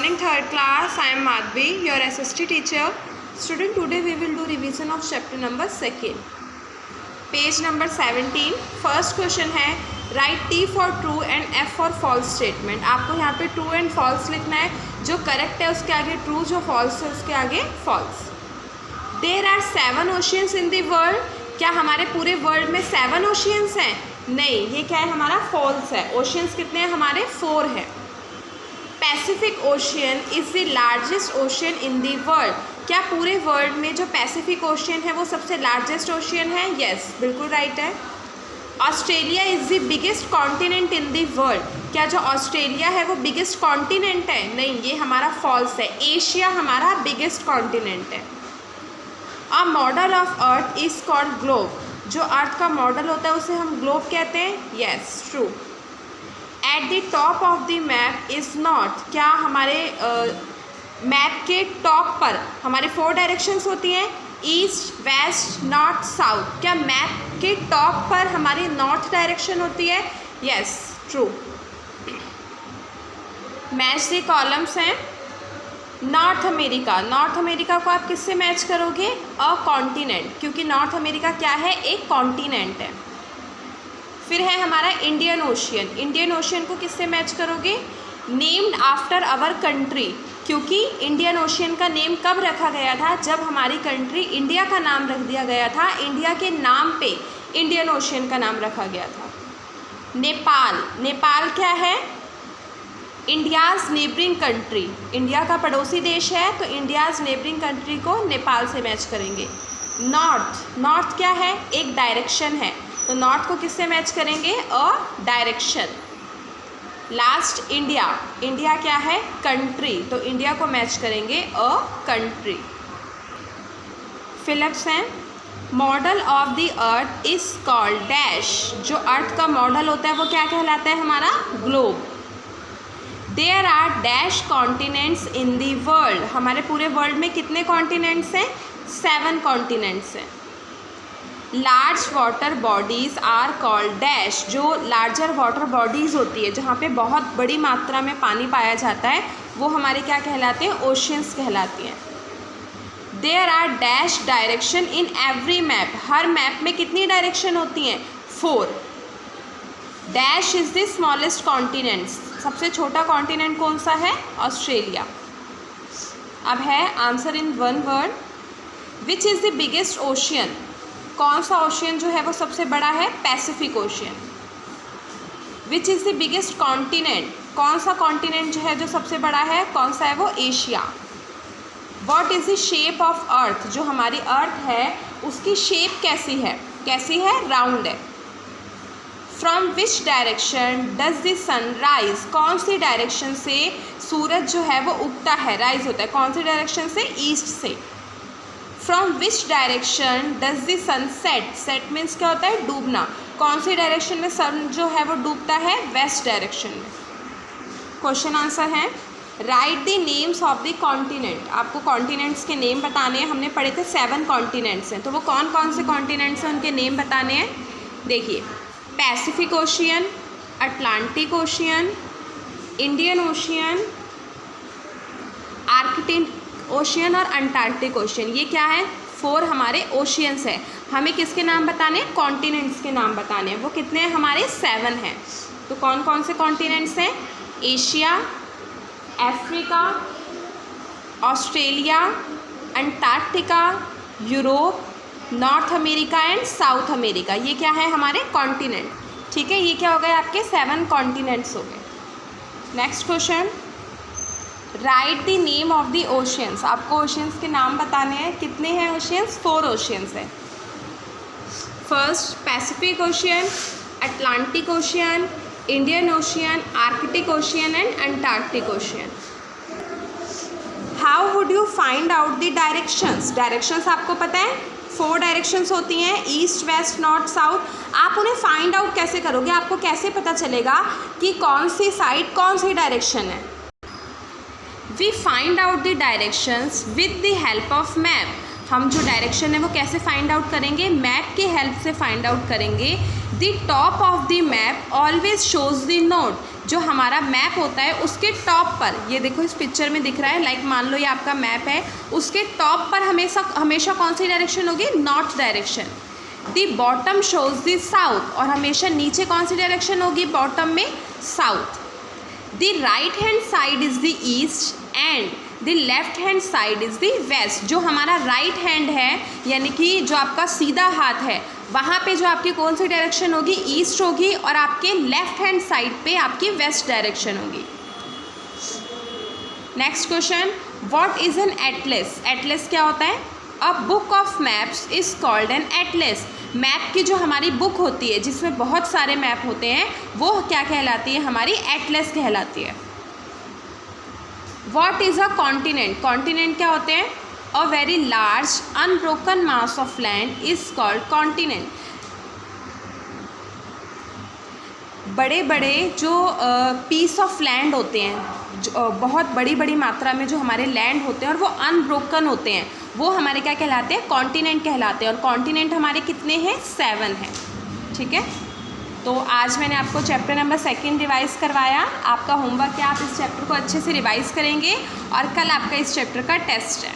morning, third class. I am Madhvi, your SST teacher. Student, today we will do revision of chapter number 2. Page number 17. First question है write T for true and F for false statement. आपको यहाँ पे true and false लिखना है. जो correct है उसके आगे true, जो false है उसके आगे false. There are 7 oceans in the world. क्या हमारे पूरे वर्ल्ड में 7 oceans हैं? नहीं, ये क्या है हमारा false है. Oceans कितने हैं हमारे? 4 है. Pacific ocean is the largest ocean in the world. क्या पूरे वर्ल्ड में जो पैसिफिक ओशियन है वो सबसे लार्जेस्ट ओशियन है? यस, बिल्कुल राइट है. Australia is the biggest continent in the world. क्या जो ऑस्ट्रेलिया है वो बिगेस्ट कॉन्टिनेंट है? नहीं, ये हमारा फॉल्स है. एशिया हमारा बिगेस्ट कॉन्टिनेंट है. A model of earth is called globe. जो अर्थ का मॉडल होता है उसे हम ग्लोब कहते हैं. Yes, true. At the top of the map is north. क्या हमारे मैप के टॉप पर हमारे 4 डायरेक्शंस होती हैं? East, west, north, south. क्या मैप के टॉप पर हमारी नॉर्थ डायरेक्शन होती है? Yes, true. Match the columns हैं. North America. नॉर्थ अमेरिका को आप किससे मैच करोगे? अ कॉन्टिनेंट, क्योंकि नॉर्थ अमेरिका क्या है? एक कॉन्टिनेंट है. फिर है हमारा इंडियन ओशियन. इंडियन ओशियन को किससे मैच करोगे? Named after our country. क्योंकि इंडियन ओशियन का नेम कब रखा गया था? जब हमारी कंट्री इंडिया का नाम रख दिया गया था. इंडिया के नाम पे इंडियन ओशियन का नाम रखा गया था. नेपाल. नेपाल क्या है? India's neighbouring country. इंडिया का पड़ोसी देश है, तो इंडियाज़ नेबरिंग कंट्री को नेपाल से मैच करेंगे. नॉर्थ. नॉर्थ क्या है? एक डायरेक्शन है, तो नॉर्थ को किससे मैच करेंगे? A direction. Last India. India क्या है? कंट्री, तो इंडिया को मैच करेंगे अ कंट्री. फिलिप्स हैं. Model of the earth is called dash. जो अर्थ का मॉडल होता है वो क्या कहलाता है? हमारा globe. There are dash continents in the world. हमारे पूरे वर्ल्ड में कितने कॉन्टिनेंट्स हैं? 7 कॉन्टिनेंट्स हैं. Large water bodies are called dash. जो लार्जर वाटर बॉडीज़ होती है, जहाँ पे बहुत बड़ी मात्रा में पानी पाया जाता है, वो हमारे क्या कहलाते हैं? ओशियंस कहलाती हैं. There are dash direction in every map. हर मैप में कितनी डायरेक्शन होती हैं? 4. Dash is the smallest continent. सबसे छोटा कॉन्टिनेंट कौन सा है? ऑस्ट्रेलिया. अब है answer in 1 word. Which is the biggest ocean. कौन सा ओशियन जो है वो सबसे बड़ा है? Pacific Ocean. Which is the biggest continent. कौन सा कॉन्टिनेंट जो है जो सबसे बड़ा है? कौन सा है वो? Asia. What is the shape of earth. जो हमारी अर्थ है उसकी शेप कैसी है? कैसी है? राउंड है. From which direction does the sun rise. कौन सी डायरेक्शन से सूरज जो है वो उगता है, राइज होता है? कौन सी डायरेक्शन से? ईस्ट से. From which direction does the sun set. Set means क्या होता है? डूबना. कौन सी डायरेक्शन में सन जो है वो डूबता है? वेस्ट डायरेक्शन में. क्वेश्चन आंसर है. Right the names of the continent. आपको कॉन्टिनेंट्स के नेम बताने हैं. हमने पढ़े थे 7 कॉन्टिनेंट्स हैं, तो वो कौन कौन से कॉन्टिनेंट्स हैं उनके नेम बताने हैं. देखिए, Pacific ocean, Atlantic ocean, Indian ocean, Arctic ocean और अंटार्कटिक ओशियन. ये क्या है? 4 हमारे ओशियंस हैं. हमें किसके नाम बताने हैं? कॉन्टिनेंट्स के नाम बताने हैं. वो कितने हैं हमारे? 7 हैं. तो कौन कौन से कॉन्टिनेंट्स हैं? Asia, Africa, Australia, Antarctica, Europe, north America and south America. ये क्या है? हमारे कॉन्टिनेंट. ठीक है, ये क्या हो गए? आपके 7 कॉन्टिनेंट्स हो गए. Next question. Right the name of the oceans. आपको ओशियंस के नाम बताने हैं. कितने हैं ओशियंस? 4 ओशियंस हैं. First Pacific ocean, Atlantic ocean, Indian ocean, Arctic ocean and Antarctic ocean. How would you find out the directions. Directions आपको पता है 4 डायरेक्शंस होती हैं, ईस्ट, वेस्ट, नॉर्थ, साउथ. आप उन्हें फाइंड आउट कैसे करोगे? आपको कैसे पता चलेगा कि कौन सी साइड कौन सी डायरेक्शन है? We find out the directions with the help of map. हम जो डायरेक्शन है वो कैसे फाइंड आउट करेंगे, मैप के हेल्प से फाइंड आउट करेंगे। The top of the map always shows the node, जो हमारा मैप होता है उसके टॉप पर, ये देखो इस पिक्चर में दिख रहा है, लाइक मान लो ये आपका मैप है, उसके टॉप पर हमेशा कौन सी डायरेक्शन होगी, north direction. The bottom shows the south, और हमेशा नीचे कौन सी डायरेक्शन होगी बॉटम में, south. The right hand side is the east and the left hand side is the west, जो हमारा राइट हैंड है यानी कि जो आपका सीधा हाथ है वहाँ पे जो आपकी कौन सी डायरेक्शन होगी, ईस्ट होगी, और आपके लेफ्ट हैंड साइड पे आपकी वेस्ट डायरेक्शन होगी। Next question, what is an Atlas. Atlas क्या होता है, a book of maps is called an Atlas. Map की जो हमारी बुक होती है जिसमें बहुत सारे मैप होते हैं वो क्या कहलाती है, हमारी एटलस कहलाती है। What is a continent. Continent क्या होते हैं, a very large unbroken mass of land is called continent. बड़े बड़े जो पीस ऑफ लैंड होते हैं, जो बहुत बड़ी बड़ी मात्रा में जो हमारे लैंड होते हैं और वो अनब्रोकन होते हैं, वो हमारे क्या कहलाते हैं, कॉन्टिनेंट कहलाते हैं। और कॉन्टिनेंट हमारे कितने हैं, 7 हैं। ठीक है, तो आज मैंने आपको चैप्टर नंबर 2 रिवाइज़ करवाया। आपका होमवर्क है, आप इस चैप्टर को अच्छे से रिवाइज़ करेंगे और कल आपका इस चैप्टर का टेस्ट है।